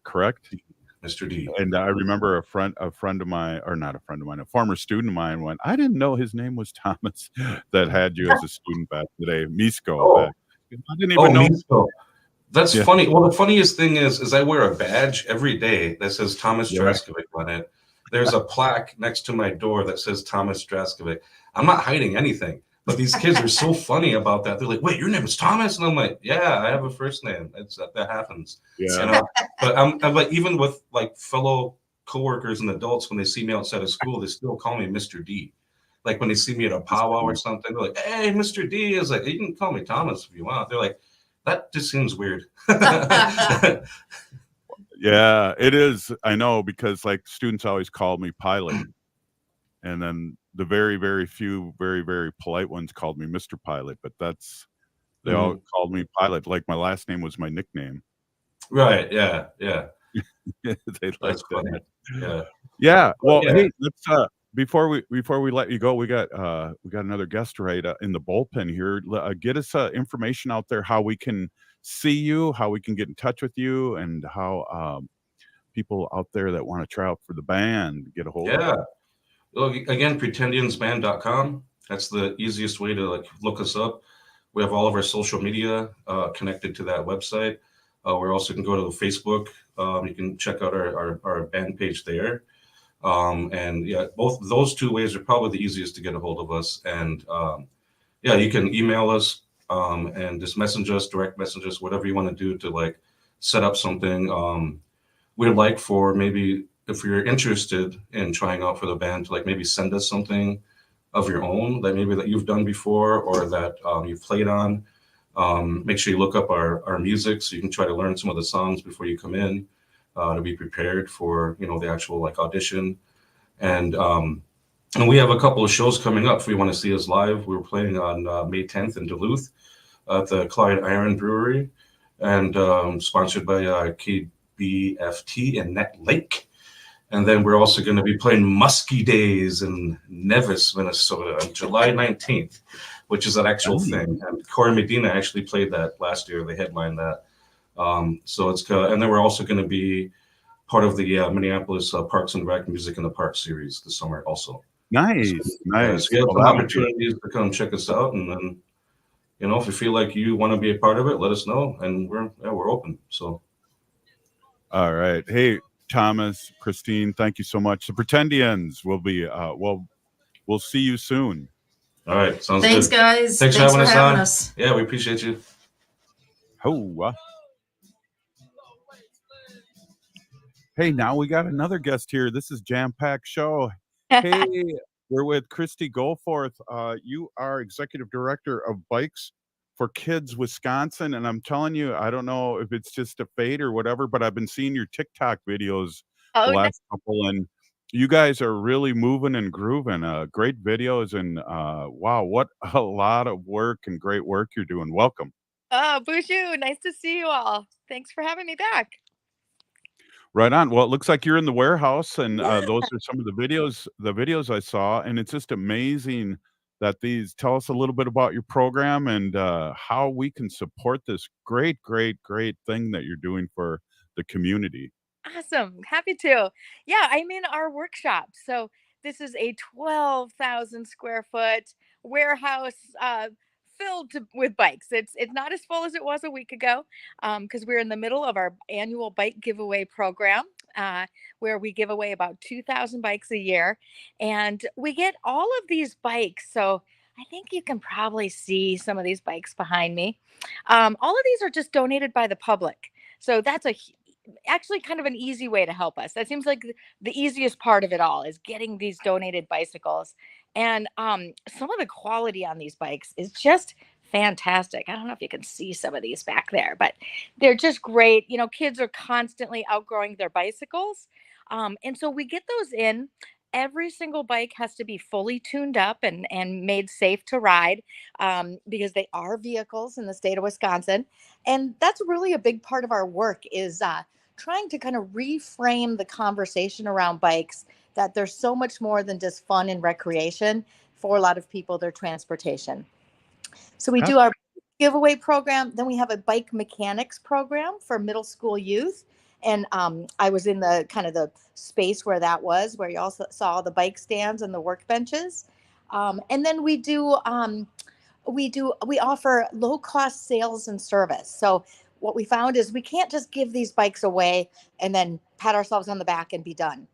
S7: correct?
S21: Mr. D.
S7: And I remember a friend of mine, or not a friend of mine, a former student of mine went, I didn't know his name was Thomas, that had you as a student back today. Misko.
S21: Oh.
S7: I didn't even know.
S21: Misko. That's
S7: Yeah.
S21: funny. Well, the funniest thing is I wear a badge every day that says Thomas Draskovic on it. There's a plaque next to my door that says Thomas Draskovic. I'm not hiding anything, but these kids are so funny about that. They're like, "Wait, your name is Thomas?" And I'm like, "Yeah, I have a first name. That happens."
S7: Yeah.
S21: You know? But I'm like, even with like fellow coworkers and adults, when they see me outside of school, they still call me Mr. D. Like when they see me at a powwow or something, they're like, "Hey, Mr. D." Is like, you can call me Thomas if you want. They're like, that just seems weird.
S7: Yeah, it is. I know, because like students always called me Pilot. And then the very, very few, very, very polite ones called me Mr. Pilot, but they all called me Pilot. Like my last name was my nickname.
S21: Right. Yeah. Yeah.
S7: They like that.
S21: Yeah.
S7: Yeah. Well,
S21: Yeah.
S7: hey, let's before we let you go, we got another guest right in the bullpen here. Get us information out there, how we can see you, how we can get in touch with you, and how people out there that want to try out for the band get a hold of you.
S21: Well, again, pretendiansband.com. That's the easiest way to like look us up. We have all of our social media connected to that website. We also can go to Facebook. You can check out our band page there. And yeah, both those two ways are probably the easiest to get a hold of us. And yeah, you can email us and just message us, direct message us, whatever you want to do to like set up something. We'd like for maybe, if you're interested in trying out for the band, to like maybe send us something of your own that maybe that you've done before or that you've played on. Make sure you look up our music so you can try to learn some of the songs before you come in to be prepared for, you know, the actual like audition. And we have a couple of shows coming up if you want to see us live. We're playing on May 10th in Duluth at the Clyde Iron Brewery, and sponsored by KBFT and Net Lake. And then we're also going to be playing Muskie Days in Nevis, Minnesota on July 19th, which is an actual thing. And Corey Medina actually played that last year. They headlined that. So it's good. And then we're also going to be part of the Minneapolis Parks and Rec Music in the Park series this summer also.
S7: Nice.
S21: So you have some opportunities to come check us out. And then, you know, if you feel like you want to be a part of it, let us know. And we're open. So.
S7: All right. Hey, Thomas, Christine, thank you so much. The Pretendians will be, we'll see you soon.
S21: All right. Sounds
S22: Thanks,
S21: good.
S22: guys.
S21: Thanks
S22: Thanks
S21: for
S22: for
S21: having
S22: having
S21: us.
S22: us.
S21: Yeah, we appreciate you.
S7: Hey, now we got another guest here. This is Jam-Packed Show. Hey, we're with Kristie GoForth. You are executive director of Bikes for Kids Wisconsin, and I'm telling you, I don't know if it's just a fate or whatever, but I've been seeing your TikTok videos the last couple, and you guys are really moving and grooving. Great videos, and wow, what a lot of work and great work you're doing. Welcome.
S5: Oh, bonjour. Nice to see you all. Thanks for having me back.
S7: Right on. Well, it looks like you're in the warehouse, and those are some of the videos I saw, and it's just amazing that these tell us a little bit about your program and how we can support this great, great, great thing that you're doing for the community.
S5: Awesome. Happy to. Yeah, I'm in our workshop. So this is a 12,000 square foot warehouse filled with bikes. It's not as full as it was a week ago because we're in the middle of our annual bike giveaway program where we give away about 2,000 bikes a year. And we get all of these bikes. So I think you can probably see some of these bikes behind me. All of these are just donated by the public. So that's actually kind of an easy way to help us. That seems like the easiest part of it all is getting these donated bicycles. And some of the quality on these bikes is just fantastic. I don't know if you can see some of these back there, but they're just great. You know, kids are constantly outgrowing their bicycles. And so we get those in. Every single bike has to be fully tuned up and made safe to ride because they are vehicles in the state of Wisconsin. And that's really a big part of our work is trying to kind of reframe the conversation around bikes, that there's so much more than just fun and recreation. For a lot of people, their transportation. So we do our giveaway program. Then we have a bike mechanics program for middle school youth. And I was in the kind of the space where that was, where you also saw the bike stands and the workbenches. And then we offer low cost sales and service. So what we found is we can't just give these bikes away and then pat ourselves on the back and be done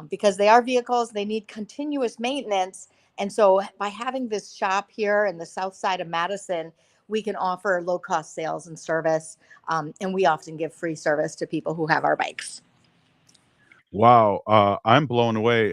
S5: because they are vehicles. They need continuous maintenance. And so by having this shop here in the south side of Madison, we can offer low cost sales and service. And we often give free service to people who have our bikes.
S7: Wow, I'm blown away.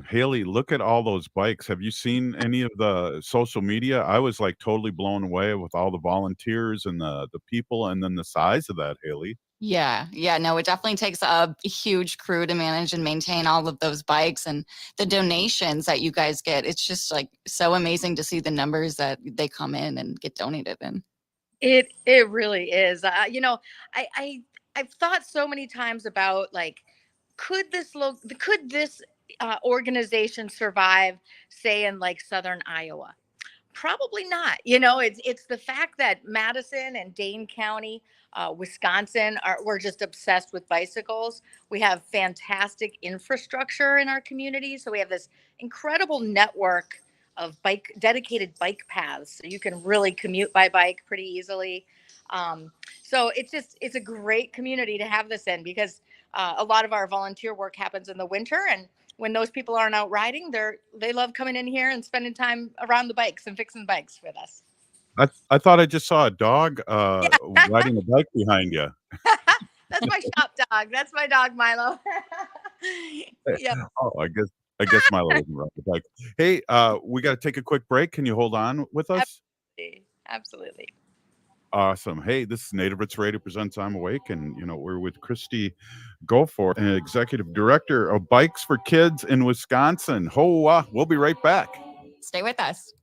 S7: Haley, look at all those bikes. Have you seen any of the social media? I was like totally blown away with all the volunteers and the people and then the size of that, Haley.
S16: Yeah, no, it definitely takes a huge crew to manage and maintain all of those bikes and the donations that you guys get. It's just like so amazing to see the numbers that they come in and get donated in.
S5: It really is. You know, I've thought so many times about like, could this organization survive, say, in like southern Iowa? Probably not. You know, it's the fact that Madison and Dane County, Wisconsin, we're just obsessed with bicycles. We have fantastic infrastructure in our community. So we have this incredible network of dedicated bike paths. So you can really commute by bike pretty easily. So it's a great community to have this in because a lot of our volunteer work happens in the winter, and when those people aren't out riding, they love coming in here and spending time around the bikes and fixing bikes with us.
S7: I thought I just saw a dog riding a bike behind you.
S5: That's my shop dog. That's my dog, Milo. Yeah.
S7: Oh, I guess Milo wasn't riding the bike. Hey, we got to take a quick break. Can you hold on with us?
S5: Absolutely.
S7: Awesome. Hey, this is Native Roots Radio presents I'm Awake, and we're with Kristie GoForth, an executive director of Bikes for Kids in Wisconsin. We'll be right back.
S16: Stay with us.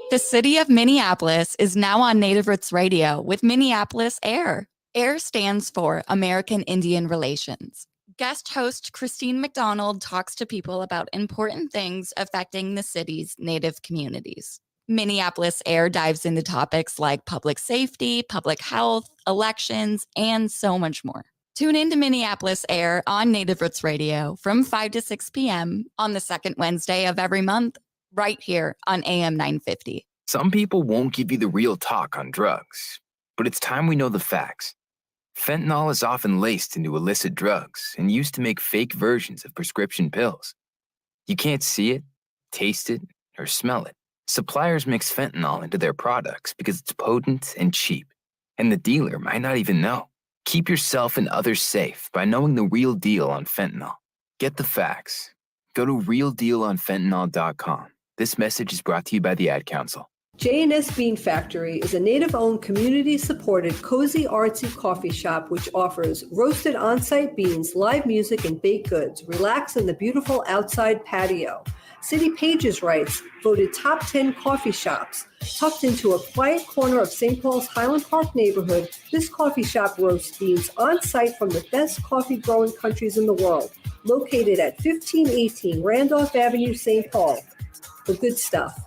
S16: The city of Minneapolis is now on Native Roots Radio with Minneapolis AIR. AIR stands for American Indian Relations. Guest host Christine McDonald talks to people about important things affecting the city's Native communities. Minneapolis AIR dives into topics like public safety, public health, elections, and so much more. Tune into Minneapolis AIR on Native Roots Radio from 5 to 6 p.m. on the second Wednesday of every month, right here on AM 950.
S6: Some people won't give you the real talk on drugs, but it's time we know the facts. Fentanyl is often laced into illicit drugs and used to make fake versions of prescription pills. You can't see it, taste it, or smell it. Suppliers mix fentanyl into their products because it's potent and cheap, and the dealer might not even know. Keep yourself and others safe by knowing the real deal on fentanyl. Get the facts. Go to realdealonfentanyl.com. This message is brought to you by the Ad Council.
S9: J&S Bean Factory is a native-owned, community-supported, cozy, artsy coffee shop which offers roasted on-site beans, live music, and baked goods. Relax in the beautiful outside patio. City Pages writes, voted top 10 coffee shops. Tucked into a quiet corner of St. Paul's Highland Park neighborhood, this coffee shop roasts beans on site from the best coffee growing countries in the world. Located at 1518 Randolph Avenue, St. Paul. The good stuff.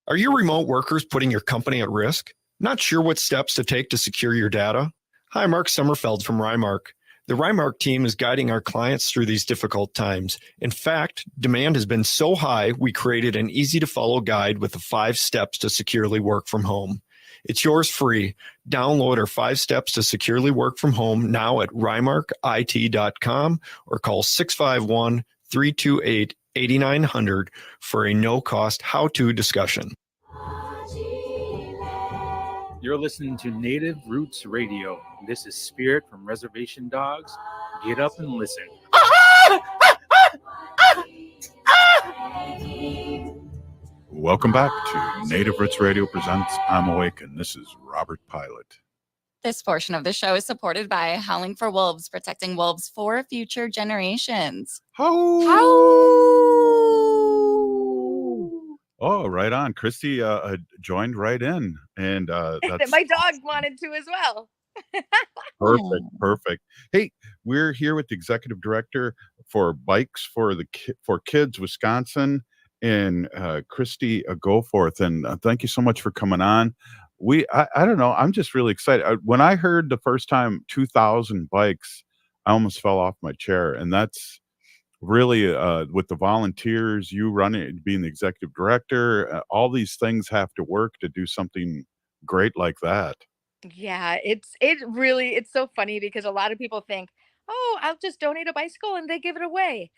S10: Are your remote workers putting your company at risk? Not sure what steps to take to secure your data? Hi, Mark Sommerfeld from Rymark. The Rymark team is guiding our clients through these difficult times. In fact, demand has been so high, we created an easy-to-follow guide with the 5 steps to securely work from home. It's yours free. Download our 5 steps to securely work from home now at rymarkit.com or call 651-328-8900 for a no-cost how-to discussion.
S11: You're listening to Native Roots Radio. This is Spirit from Reservation Dogs. Get up and listen.
S7: Welcome back to Native Roots Radio presents I'm Awake, and this is Robert Pilot.
S16: This portion of the show is supported by Howling for Wolves, protecting wolves for future generations.
S7: Oh, right on. Kristie joined right in, and that's
S5: My dog wanted to as well.
S7: perfect. Hey, we're here with the executive director for Bikes for Kids Wisconsin, and Kristie GoForth. And thank you so much for coming on. I don't know. I'm just really excited. When I heard the first time 2,000 bikes, I almost fell off my chair, and that's really with the volunteers, you running, being the executive director, all these things have to work to do something great like that.
S5: Yeah, it's so funny because a lot of people think, oh, I'll just donate a bicycle and they give it away.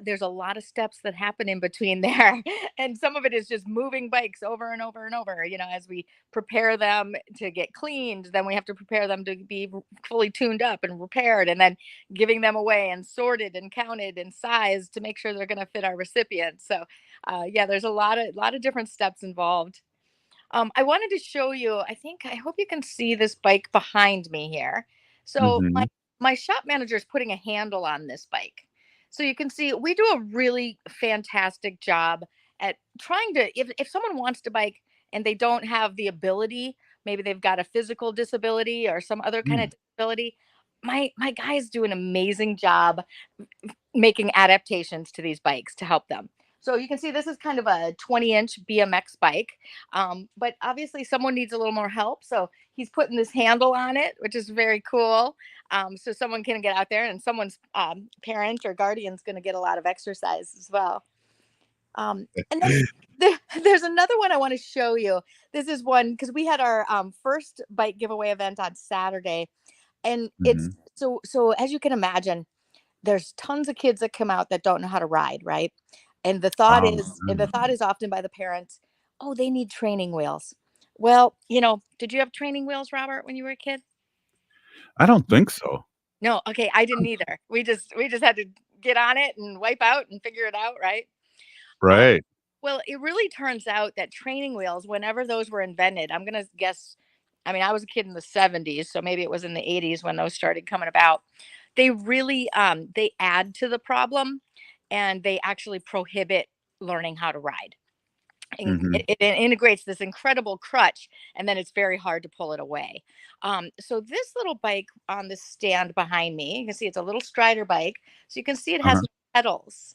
S5: There's a lot of steps that happen in between there. And some of it is just moving bikes over and over and over. As we prepare them to get cleaned, then we have to prepare them to be fully tuned up and repaired, and then giving them away and sorted and counted and sized to make sure they're going to fit our recipients. So yeah, there's a lot of different steps involved. I wanted to show you, I hope you can see this bike behind me here. So my shop manager is putting a handle on this bike. So you can see we do a really fantastic job at trying to, if someone wants to bike and they don't have the ability, maybe they've got a physical disability or some other kind of disability, my guys do an amazing job making adaptations to these bikes to help them. So you can see this is kind of a 20-inch BMX bike, but obviously someone needs a little more help. So he's putting this handle on it, which is very cool. So someone can get out there, and someone's parent or guardian's going to get a lot of exercise as well. And then there's another one I want to show you. This is one because we had our first bike giveaway event on Saturday, and it's so as you can imagine, there's tons of kids that come out that don't know how to ride, right? And the thought is often by the parents, oh, they need training wheels. Well, did you have training wheels, Robert, when you were a kid?
S7: I don't think so.
S5: No. Okay. I didn't either. We just had to get on it and wipe out and figure it out. Right.
S7: Right.
S5: Well, it really turns out that training wheels, whenever those were invented, I'm going to guess, I was a kid in the 70s, so maybe it was in the 80s when those started coming about. They really, they add to the problem, and they actually prohibit learning how to ride. And it integrates this incredible crutch, and then it's very hard to pull it away. So this little bike on the stand behind me, you can see it's a little Strider bike. So you can see it has pedals.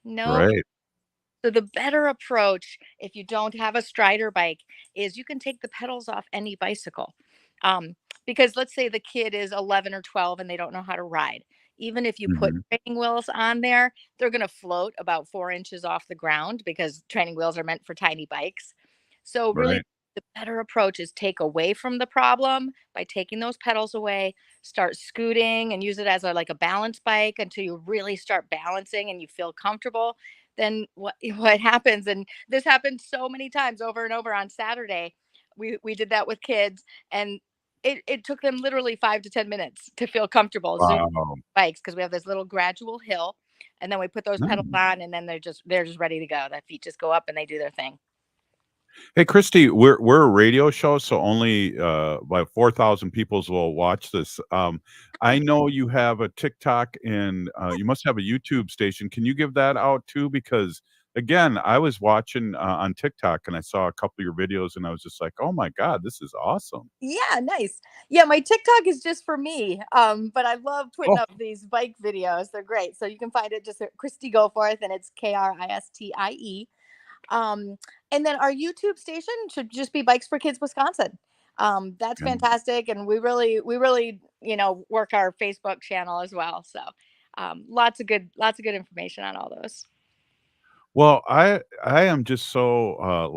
S5: No.
S7: Right.
S5: So the better approach, if you don't have a Strider bike, is you can take the pedals off any bicycle. Because let's say the kid is 11 or 12 and they don't know how to ride. Even if you put training wheels on there, they're going to float about 4 inches off the ground because training wheels are meant for tiny bikes. So really, the better approach is take away from the problem by taking those pedals away, start scooting and use it as a balance bike until you really start balancing and you feel comfortable. Then what happens, and this happened so many times over and over on Saturday, we did that with kids, and it took them literally 5 to 10 minutes to feel comfortable zooming bikes, because we have this little gradual hill, and then we put those pedals on, and then they're just ready to go. Their feet just go up and they do their thing.
S7: Hey, Kristie, we're a radio show, so only about 4,000 people will watch this. I know you have a TikTok, and you must have a YouTube station. Can you give that out too? Because again, I was watching on TikTok and I saw a couple of your videos and I was just like, oh my God, this is awesome.
S5: Yeah, nice. Yeah, my TikTok is just for me. But I love putting
S7: Oh,
S5: up these bike videos. They're great. So you can find it just at Kristie GoForth, and it's Kristie. Um, and then our YouTube station should just be Bikes for Kids Wisconsin. That's
S7: yeah.
S5: fantastic, and we really work our Facebook channel as well. So lots of good information on all those.
S7: Well, I am just so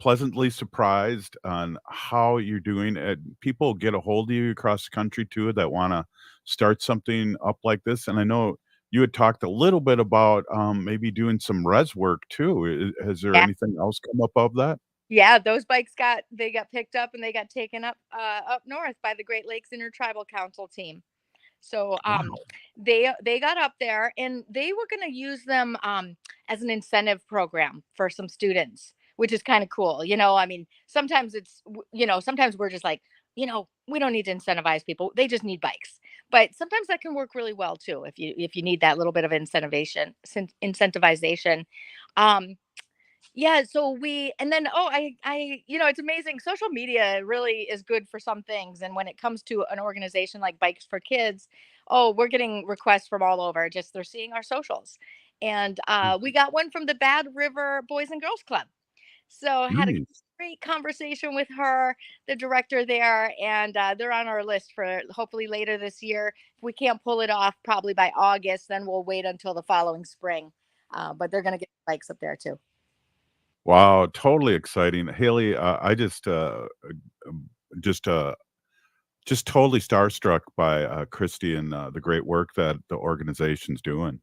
S7: pleasantly surprised on how you're doing it. People get a hold of you across the country too that want to start something up like this. And I know you had talked a little bit about maybe doing some res work too. Has there
S5: Yeah.
S7: anything else come up of that?
S5: Yeah, those bikes got picked up and they got taken up north by the Great Lakes Intertribal Council team. So
S7: Wow.
S5: they got up there and they were going to use them as an incentive program for some students, which is kind of cool. I mean, sometimes sometimes we're just like, we don't need to incentivize people. They just need bikes. But sometimes that can work really well too if you need that little bit of incentivization. Um, yeah, so we and then it's amazing. Social media really is good for some things. And when it comes to an organization like Bikes for Kids, we're getting requests from all over. Just they're seeing our socials. And we got one from the Bad River Boys and Girls Club. So I had a
S7: Nice.
S5: great conversation with her, the director there, and they're on our list for hopefully later this year. If we can't pull it off, probably by August, then we'll wait until the following spring. But they're going to get bikes up there too.
S7: Wow, totally exciting. Haley, I just just totally starstruck by Kristie and the great work that the organization's doing.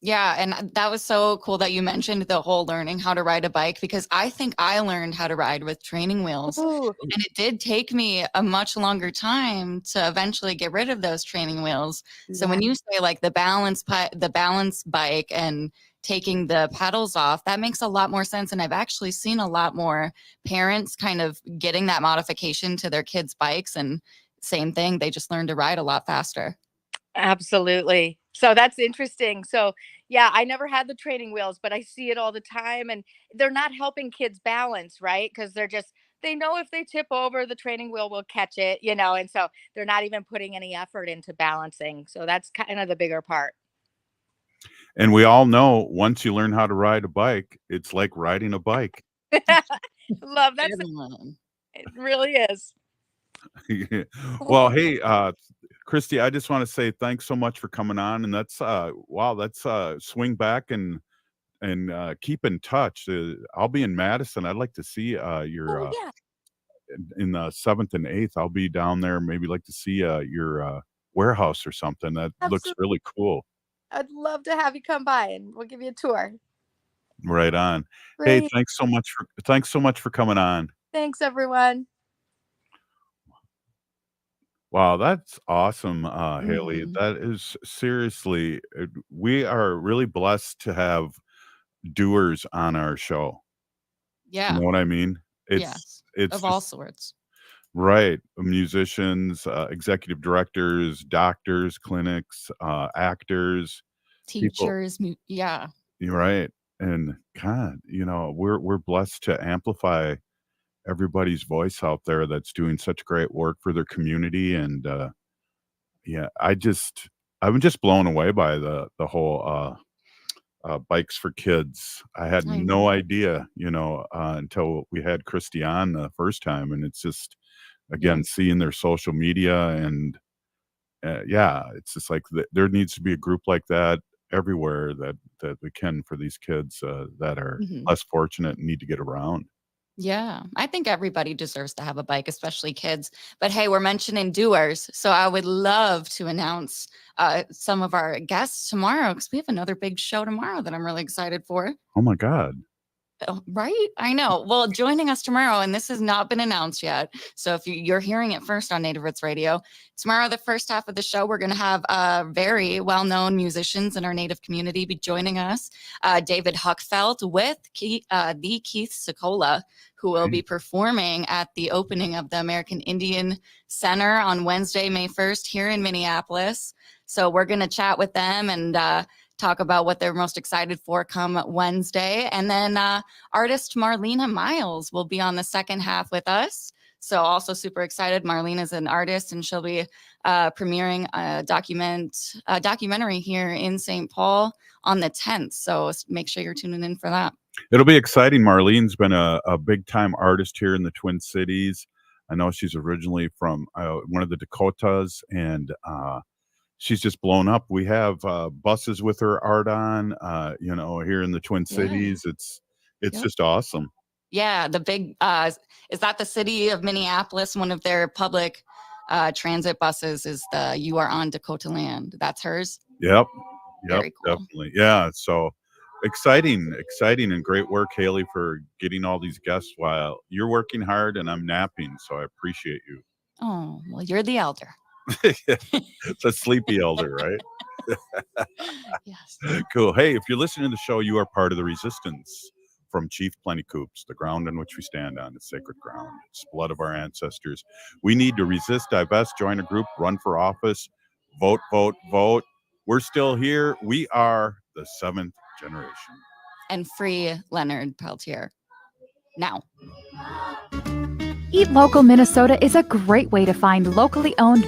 S16: Yeah, and that was so cool that you mentioned the whole learning how to ride a bike because I think I learned how to ride with training wheels.
S5: Ooh.
S16: And it did take me a much longer time to eventually get rid of those training wheels. So when you say like the balance bike and taking the pedals off, that makes a lot more sense. And I've actually seen a lot more parents kind of getting that modification to their kids' bikes and same thing, they just learned to ride a lot faster.
S5: Absolutely. So that's interesting. So yeah, I never had the training wheels, but I see it all the time and they're not helping kids balance, right? Because they know if they tip over, the training wheel will catch it, and so they're not even putting any effort into balancing. So that's kind of the bigger part.
S7: And we all know once you learn how to ride a bike, it's like riding a bike.
S5: Love that. It really is.
S7: Well, hey, Kristie, I just want to say thanks so much for coming on, and that's swing back and keep in touch. I'll be in Madison. I'd like to see your
S5: yeah.
S7: in the 7th and 8th. I'll be down there. Maybe like to see your warehouse or something. That looks really cool.
S5: I'd love to have you come by and we'll give you a tour.
S7: Right on.
S5: Great.
S7: Hey, thanks so much for coming on.
S5: Thanks, everyone.
S7: Wow, that's awesome, Haley. That is seriously, we are really blessed to have doers on our show.
S16: Yeah.
S7: You know what I mean?
S16: Yes.
S7: It's
S16: Of all sorts.
S7: right. Musicians, executive directors, doctors, clinics, actors, people.
S16: Teachers, yeah.
S7: You're right. And God, we're blessed to amplify everybody's voice out there that's doing such great work for their community. And yeah, I'm just blown away by the whole Bikes for Kids. I had
S16: I
S7: no
S16: know.
S7: idea, until we had Kristie on the first time. And it's just, again, seeing their social media and yeah, it's just like there needs to be a group like that everywhere that we can for these kids that are less fortunate and need to get around.
S16: Yeah, I think everybody deserves to have a bike, especially kids. But hey, we're mentioning doers. So I would love to announce some of our guests tomorrow because we have another big show tomorrow that I'm really excited for.
S7: Oh my God.
S16: Oh, right? I know. Well, joining us tomorrow, and this has not been announced yet. So if you're hearing it first on Native Roots Radio, tomorrow, the first half of the show, we're going to have very well-known musicians in our Native community be joining us. David Huckfeld with the Keith Sokola, who will be performing at the opening of the American Indian Center on Wednesday, May 1st here in Minneapolis. So we're going to chat with them and talk about what they're most excited for come Wednesday. And then artist Marlena Miles will be on the second half with us. So also super excited. Marlene is an artist, and she'll be premiering a documentary here in St. Paul on the 10th. So make sure you're tuning in for that.
S7: It'll be exciting. Marlene's been a big-time artist here in the Twin Cities. I know she's originally from one of the Dakotas, and she's just blown up. We have buses with her art on, here in the Twin Cities. It's just awesome.
S16: Yeah, the big is that the city of Minneapolis, one of their public transit buses is the "You Are on Dakota Land." That's hers.
S7: Yep,
S16: Very cool.
S7: definitely. Yeah, so exciting, and great work, Haley, for getting all these guests while you're working hard and I'm napping. So I appreciate you.
S16: Oh, well, you're the elder.
S7: It's a sleepy elder, right?
S16: Yes.
S7: Cool. Hey, if you're listening to the show, you are part of the resistance. From Chief Plenty Coops, the ground on which we stand on is sacred ground. It's blood of our ancestors. We need to resist, divest, join a group, run for office, vote, vote, vote. We're still here. We are the 7th generation.
S16: And free Leonard Peltier. Now.
S12: Eat Local Minnesota is a great way to find locally owned